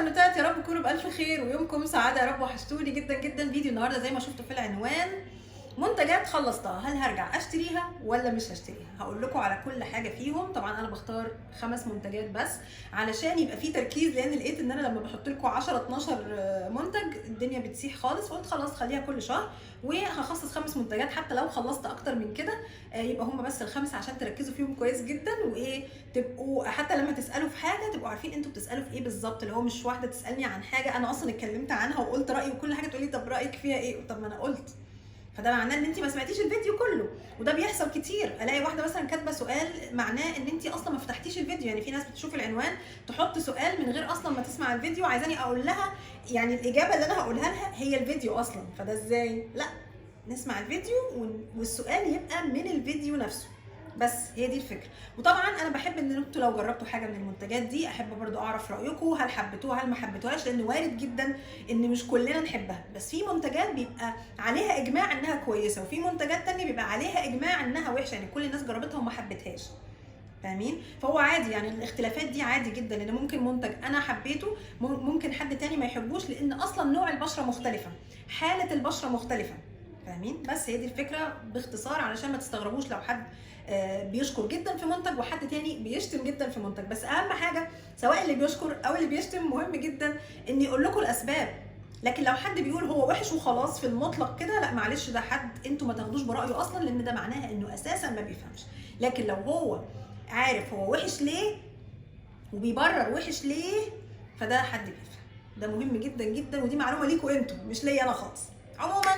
بنوتات، يا رب تكونوا بالف خير ويومكم سعاده يا رب. وحشتوني جدا جدا. فيديو النهارده زي ما شفتوا في العنوان، منتجات خلصتها، هل هرجع اشتريها ولا مش هشتريها؟ هقول لكم على كل حاجه فيهم. طبعا انا بختار 5 منتجات بس علشان يبقى في تركيز، لان لقيت ان انا لما بحط لكم 10 12 منتج الدنيا بتسيح خالص، فقلت خلاص خليها كل شهر وهخصص 5 منتجات. حتى لو خلصت اكتر من كده يبقى هم بس ال5 عشان تركزوا فيهم كويس جدا، وايه تبقوا حتى لما تسالوا في حاجه تبقوا عارفين انتوا بتسالوا في ايه بالظبط. اللي هو مش واحده تسالني عن حاجه انا اصلا اتكلمت عنها وقلت رايي وكل حاجه تقولي طب رايك فيها ايه؟ طب ما انا قلت، فده معناه ان انت ما سمعتيش الفيديو كله. وده بيحصل كتير، الاقي واحده مثلا كاتبه سؤال معناه ان انت اصلا ما فتحتيش الفيديو. يعني في ناس بتشوف العنوان تحط سؤال من غير اصلا ما تسمع الفيديو، عايزاني اقول لها يعني الاجابه اللي انا هقولها لها هي الفيديو اصلا. فده ازاي؟ لا، نسمع الفيديو والسؤال يبقى من الفيديو نفسه. بس هي دي الفكره. وطبعا انا بحب ان انتوا لو جربتوا حاجه من المنتجات دي احب برضو اعرف رايكم، هل حبيتوها هل ما حبيتوهاش، لان وارد جدا ان مش كلنا نحبها. بس في منتجات بيبقى عليها اجماع انها كويسه، وفي منتجات تانية بيبقى عليها اجماع انها وحشه، يعني كل الناس جربتها وما حبتهاش. فاهمين؟ فهو عادي، يعني الاختلافات دي عادي جدا، لان ممكن منتج انا حبيته ممكن حد تاني ما يحبوش، لان اصلا نوع البشره مختلفه، حاله البشره مختلفه. فاهمين؟ بس هي دي الفكره باختصار، علشان ما تستغربوش لو حد بيشكر جدا في منتج وحد تاني بيشتم جدا في منتج. بس اهم حاجه سواء اللي بيشكر او اللي بيشتم مهم جدا ان يقول لكم الاسباب. لكن لو حد بيقول هو وحش وخلاص في المطلق كده، لا معلش، ده حد انتوا ما تاخدوش برايه اصلا، لان ده معناها انه اساسا ما بيفهمش. لكن لو هو عارف هو وحش ليه وبيبرر وحش ليه، فده حد بيفهم. ده مهم جدا جدا، ودي معلومه ليكوا انتوا مش ليا انا خالص. عموما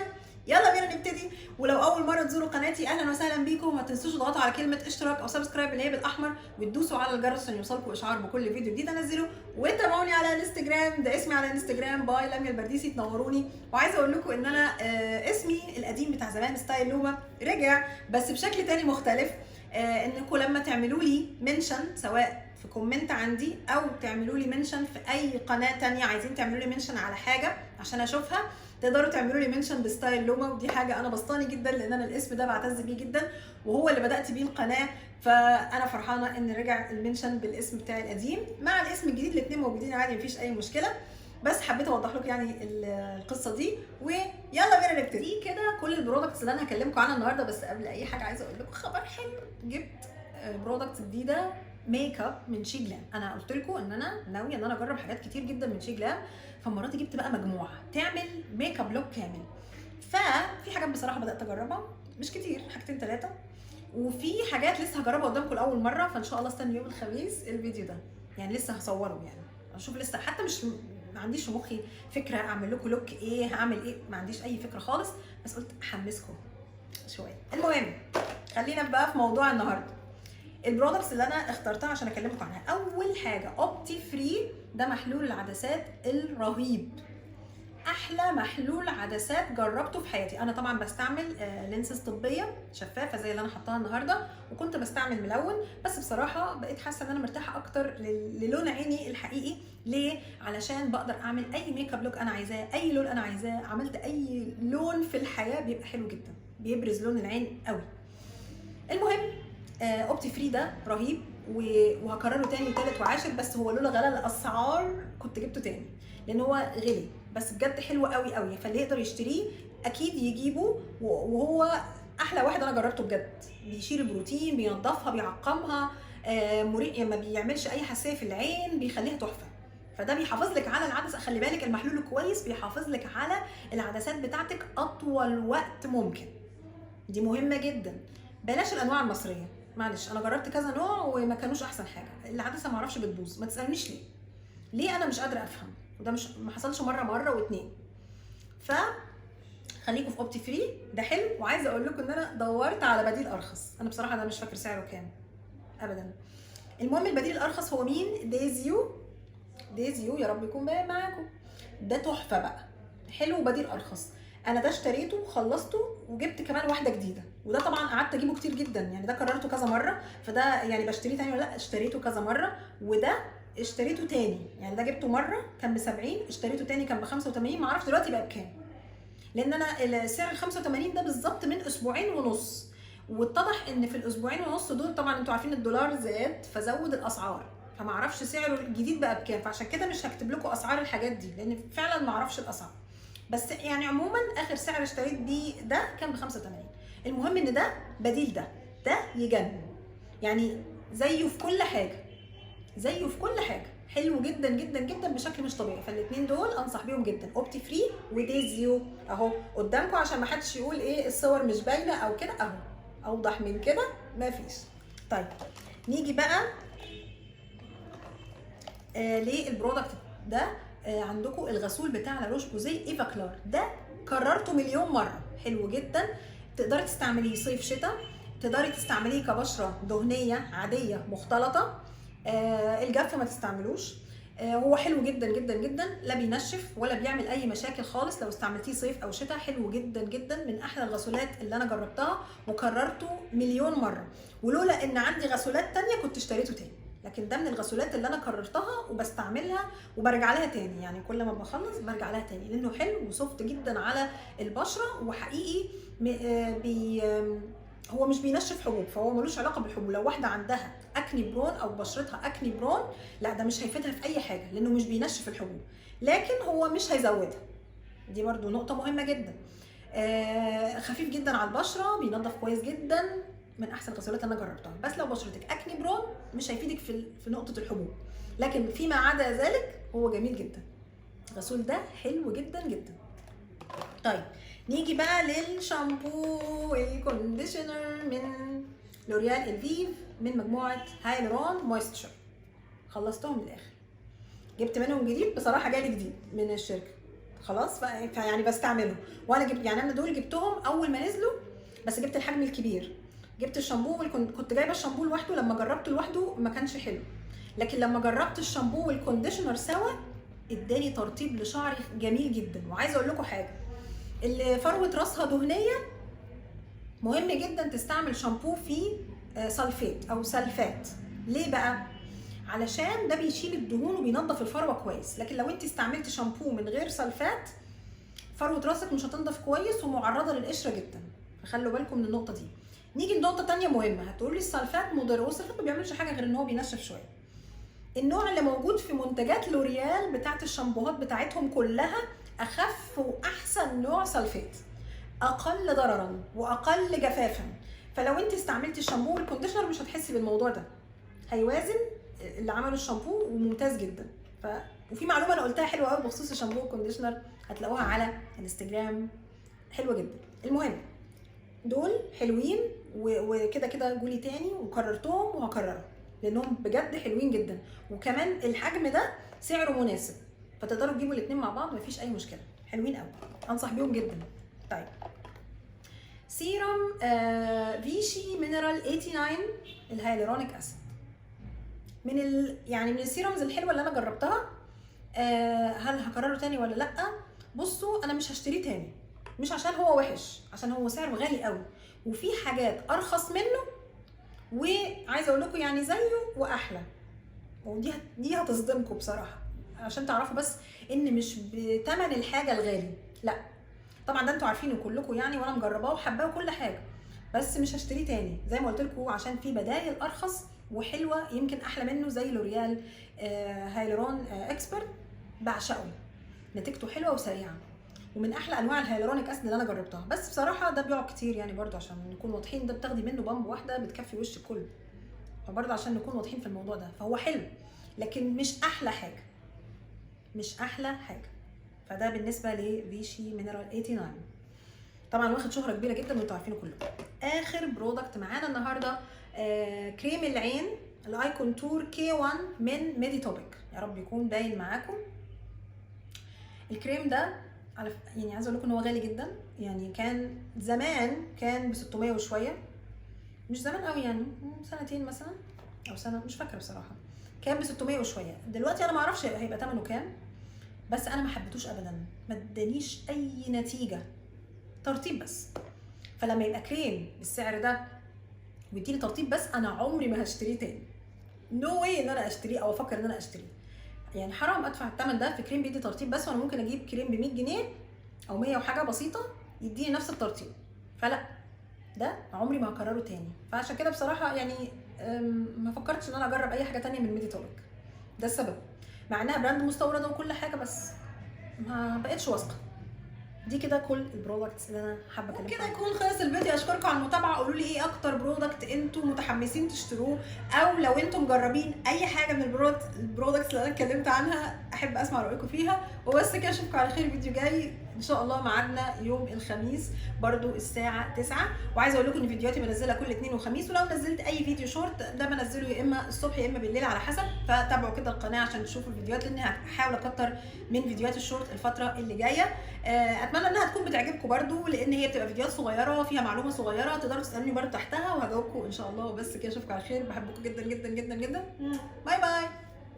يلا بينا نبتدي. ولو اول مره تزوروا قناتي اهلا وسهلا بيكم، وما تنسوش تضغطوا على كلمه اشتراك او سبسكرايب اللي هي بالاحمر، وتدوسوا على الجرس عشان يوصلكم اشعار بكل فيديو جديد انزله. وتابعوني على انستجرام، ده اسمي على انستجرام باي لميا البرديسي، تنوروني. وعايزه اقول لكم ان انا اسمي القديم بتاع زمان ستايل لوما رجع بس بشكل تاني مختلف. انكم لما تعملوا لي منشن سواء في كومنت عندي او تعملوا لي منشن في اي قناه تانية، عايزين تعملوا لي منشن على حاجه عشان اشوفها، تقدروا تعملوا لي منشن بستايل لوما. ودي حاجه انا بسطاني جدا، لان انا الاسم ده بعتز بيه جدا وهو اللي بدات بيه القناه. فانا فرحانه ان رجع المنشن بالاسم بتاعي القديم مع الاسم الجديد، الاثنين موجودين عادي مفيش اي مشكله. بس حبيت اوضح لكم يعني القصه دي. ويلا بينا نبتدي كده كل البرودكتس اللي انا هكلمكم عنها النهارده. بس قبل اي حاجه عايزه اقول لكم خبر حلو، جبت برودكت جديده ميك اب من شي جلام. انا قلت لكم ان انا ناويه ان انا اجرب حاجات كتير جدا من شي جلام، فالمره دي جبت بقى مجموعه تعمل ميك اب لوك كامل. ففي حاجات بصراحه بدات اجربها، مش كتير، حاجتين 3، وفي حاجات لسه هجربها قدامكم لاول مره. فان شاء الله استنوا يوم الخميس الفيديو ده، يعني لسه هصوره، يعني اشوف لسه، حتى مش ما عنديش في مخي فكره اعمل لكم لوك ايه، هعمل ايه، ما عنديش اي فكره خالص، بس قلت احمسكم شويه. المهم خلينا بقى في موضوع النهارده. البرودكتس اللي انا اخترتها عشان اكلمكم عنها، اول حاجه اوبتي فري، ده محلول العدسات الرهيب، احلى محلول عدسات جربته في حياتي. انا طبعا بستعمل لينسز طبيه شفافه زي اللي انا حطاها النهارده، وكنت بستعمل ملون، بس بصراحه بقيت حاسه ان انا مرتاحه اكتر للون عيني الحقيقي. ليه؟ علشان بقدر اعمل اي ميك اب لوك انا عايزاه، اي لون انا عايزاه. عملت اي لون في الحياه بيبقى حلو جدا، بيبرز لون العين قوي. المهم اوبتي فري ده رهيب، وهكرره تاني وتالت وعاشر، بس هو لولا غلا الاسعار كنت جبته تاني، لان هو غلي بس بجد حلو قوي قوي. فاللي يقدر يشتريه اكيد يجيبه، وهو احلى واحد انا جربته بجد. بيشيل البروتين، بينضفها، بيعقمها، مريح، ما بيعملش اي حساسيه في العين، بيخليها تحفه. فده بيحافظ لك على العدسه. خلي بالك المحلول الكويس بيحافظ لك على العدسات بتاعتك اطول وقت ممكن، دي مهمه جدا. بلاش الانواع المصريه، معلش انا جربت كذا نوع وما كانوش احسن حاجه. العدسه ما اعرفش بتبوظ، ما تسالنيش ليه انا مش قادره افهم، وده مش ما حصلش مره واتنين. خليكم في اوبتي فري، ده حلو. وعايزه اقول لكم ان انا دورت على بديل ارخص، انا بصراحه ده مش فاكر سعره كام ابدا. المهم البديل الارخص هو مين؟ ديزيو يا رب يكون باين معاكم. ده تحفه بقى، حلو وبديل ارخص. انا ده اشتريته وخلصته وجبت كمان واحده جديده، وده طبعا قعدت اجيبه كتير جدا، يعني ده كررته كذا مره، فده يعني بشتريه تاني ولا لا، اشتريته كذا مره. وده اشتريته تاني، يعني ده جبته مره كان ب70، اشتريته تاني كان ب85، ما اعرفش دلوقتي بقى بكام، لان انا سعر ال 85 ده بالظبط من اسبوعين ونص، واتضح ان في الاسبوعين ونص دول طبعا انتوا عارفين الدولار زاد فزود الاسعار، فما اعرفش سعره الجديد بقى بكام، فعشان كده مش هكتب لكم اسعار الحاجات دي لان فعلا ما اعرفش الاسعار. بس يعني عموما اخر سعر اشتريت بيه ده كان ب 85. المهم ان ده بديل ده يجنن يعني، زيه في كل حاجه، زيه في كل حاجه، حلو جدا جدا جدا بشكل مش طبيعي. فالاثنين دول انصح بيهم جدا، اوبتي فري وديزيو اهو قدامكم عشان ما حدش يقول ايه الصور مش باينه او كده، اهو اوضح من كده مفيش. طيب نيجي بقى للبرودكت ده. عندكم الغسول بتاع لا روش بوزيه ايفا كلار، ده كررته مليون مره، حلو جدا. تقدري تستعمليه صيف شتاء، تقدري تستعمليه كبشره دهنيه عاديه مختلطه. الجاف ما تستعملوش. هو حلو جدا جدا جدا، لا بينشف ولا بيعمل اي مشاكل خالص لو استعملتيه صيف او شتاء. حلو جدا جدا، من احلى الغسولات اللي انا جربتها وكررته مليون مره، ولولا ان عندي غسولات تانية كنت اشتريته تاني. لكن ده من الغسولات اللي انا كررتها وبستعملها وبرجع لها تاني، يعني كل ما بخلص برجع لها تاني لانه حلو وسوفت جدا على البشره. وحقيقي هو مش بينشف حبوب، فهو ملوش علاقه بالحبوب. لو واحده عندها اكني برون او بشرتها اكني برون، لا ده مش هيفيدها في اي حاجه لانه مش بينشف الحبوب، لكن هو مش هيزودها. دي برضو نقطه مهمه جدا. خفيف جدا على البشره، بينظف كويس جدا، من احسن الغسولات اللي انا جربتها. بس لو بشرتك اكني برون مش هيفيدك في نقطه الحبوب، لكن فيما عدا ذلك هو جميل جدا. الغسول ده حلو جدا جدا. طيب نيجي بقى للشامبو والكونديشنر من لوريال الفيف من مجموعه هايلورون مويستشر. خلصتهم للاخر، جبت منهم جديد بصراحه، جالي جديد من الشركه خلاص، فيعني بستعملهم. وانا جبت يعني انا دول جبتهم اول ما نزلوا، بس جبت الحجم الكبير. جبت الشامبو كنت جايبه الشامبو لوحده، لما جربته لوحده ما كانش حلو، لكن لما جربت الشامبو والكونديشنر سوا اداني ترطيب لشعري جميل جدا. وعايزه اقول لكم حاجه، اللي فروه راسها دهنيه مهم جدا تستعمل شامبو فيه سلفيت او سلفات. ليه بقى؟ علشان ده بيشيل الدهون وبينظف الفروه كويس. لكن لو انت استعملتي شامبو من غير سلفات، فروه راسك مش هتنضف كويس ومعرضه للقشره جدا، فخلوا بالكم من النقطه دي. نيجي لنقطه ثانيه مهمه، هتقول لي السلفات مضر، والسلفات ما بيعملش حاجه غير ان هو بينشف شويه. النوع اللي موجود في منتجات لوريال بتاعت الشامبوهات بتاعتهم كلها اخف واحسن نوع سلفات، اقل ضررا واقل جفافا. فلو انت استعملتي الشامبو والكونديشنر مش هتحسي بالموضوع ده، هيوازن اللي عمله الشامبو وممتاز جدا. وفي معلومه انا قلتها حلوه قوي بخصوص الشامبو والكونديشنر، هتلاقوها على الانستجرام، حلوه جدا. المهم دول حلوين، وكده كده جولي تاني وكررتهم وهكررهم لانهم بجد حلوين جدا. وكمان الحجم ده سعره مناسب، فتقدروا تجيبوا الاثنين مع بعض مفيش اي مشكله، حلوين قوي، انصح بيهم جدا. طيب سيرم فيشي مينرال 89 الهيالورونيك اسيد، من يعني من السيرمز الحلوه اللي انا جربتها. هل هكرره تاني ولا لا؟ بصوا انا مش هشتريه تاني، مش عشان هو وحش، عشان هو سعره غالي قوي، وفي حاجات ارخص منه وعايزه اقول لكم يعني زيه واحلى. ودي هتصدمكم بصراحه، عشان تعرفوا بس ان مش بثمن الحاجه الغالي، لا طبعا ده انتوا عارفينه كلكم يعني، وانا مجرباه وحباه وكل حاجه، بس مش هشتريه تاني زي ما قلت لكم عشان في بدايل ارخص وحلوه يمكن احلى منه، زي لوريال هايلورون اكسبرت، بعشقه، نتيجته حلوه وسريعه، ومن احلى انواع الهيالورونيك اسيد اللي انا جربتها. بس بصراحه ده بيقعد كتير يعني، برضو عشان نكون واضحين، ده بتاخدي منه بامب واحده بتكفي وش الكل، فبرضو عشان نكون واضحين في الموضوع ده، فهو حلو لكن مش احلى حاجه، مش احلى حاجه. فده بالنسبه لفيشي مينرال 89، طبعا واخد شهره كبيره جدا وانتوا عارفينه كلكم. اخر برودكت معانا النهارده كريم العين الاي كونتور كي 1 من ميديتوبيك، يا رب يكون باين معاكم. الكريم ده يعني عايزه اقول لكم ان هو غالي جدا، يعني كان زمان كان ب 600 وشويه، مش زمان قوي يعني، سنتين مثلا او سنه مش فاكره بصراحه، كان ب 600 وشويه. دلوقتي انا ما اعرفش هيبقى ثمنه كام، بس انا ما حبيتوش ابدا، ما ادانيش اي نتيجه، ترطيب بس. فلما يبقى كريم بالسعر ده ويديني ترطيب بس، انا عمري ما هشتريه تاني، نو واي ان انا اشتريه او افكر ان انا اشتريه. يعني حرام ادفع الثمن ده في كريم بيدي ترطيب بس، وانا ممكن اجيب كريم ب 100 جنيه او 100 وحاجه بسيطه يديني نفس الترطيب. فلا، ده عمري ما هكرره تاني. فعشان كده بصراحه يعني ما فكرتش ان انا اجرب اي حاجه تانيه من ميديتوبيك. ده السبب، مع انها براند مستورده وكل حاجه، بس ما بقتش واثقه. دي كده كل البرودكتس اللي انا حابه اكلمكم كده. يكون خلص الفيديو. اشكركم على المتابعه. قولوا لي ايه اكتر برودكت انتم متحمسين تشتروه، او لو انتم مجربين اي حاجه من البرودكتس اللي انا اتكلمت عنها، احب اسمع رايكم فيها. وبس كده، اشوفكم على خير فيديو جاي ان شاء الله. ميعادنا يوم الخميس برضو الساعه 9. وعايزه اقول لكم ان فيديوهاتي بنزلها كل اثنين وخميس، ولو نزلت اي فيديو شورت ده بنزله يا اما الصبح يا اما بالليل على حسب. فتابعوا كده القناه عشان تشوفوا الفيديوهات، لاني هحاول اكتر من فيديوهات الشورت الفتره اللي جايه. اتمنى انها تكون بتعجبكم برضو، لان هي بتبقى فيديوهات صغيره فيها معلومه صغيره، تقدروا تسالوني برضو تحتها وهجاوبكم ان شاء الله. وبس كده، اشوفكم على خير. بحبكم جدا جدا جدا جدا. باي باي.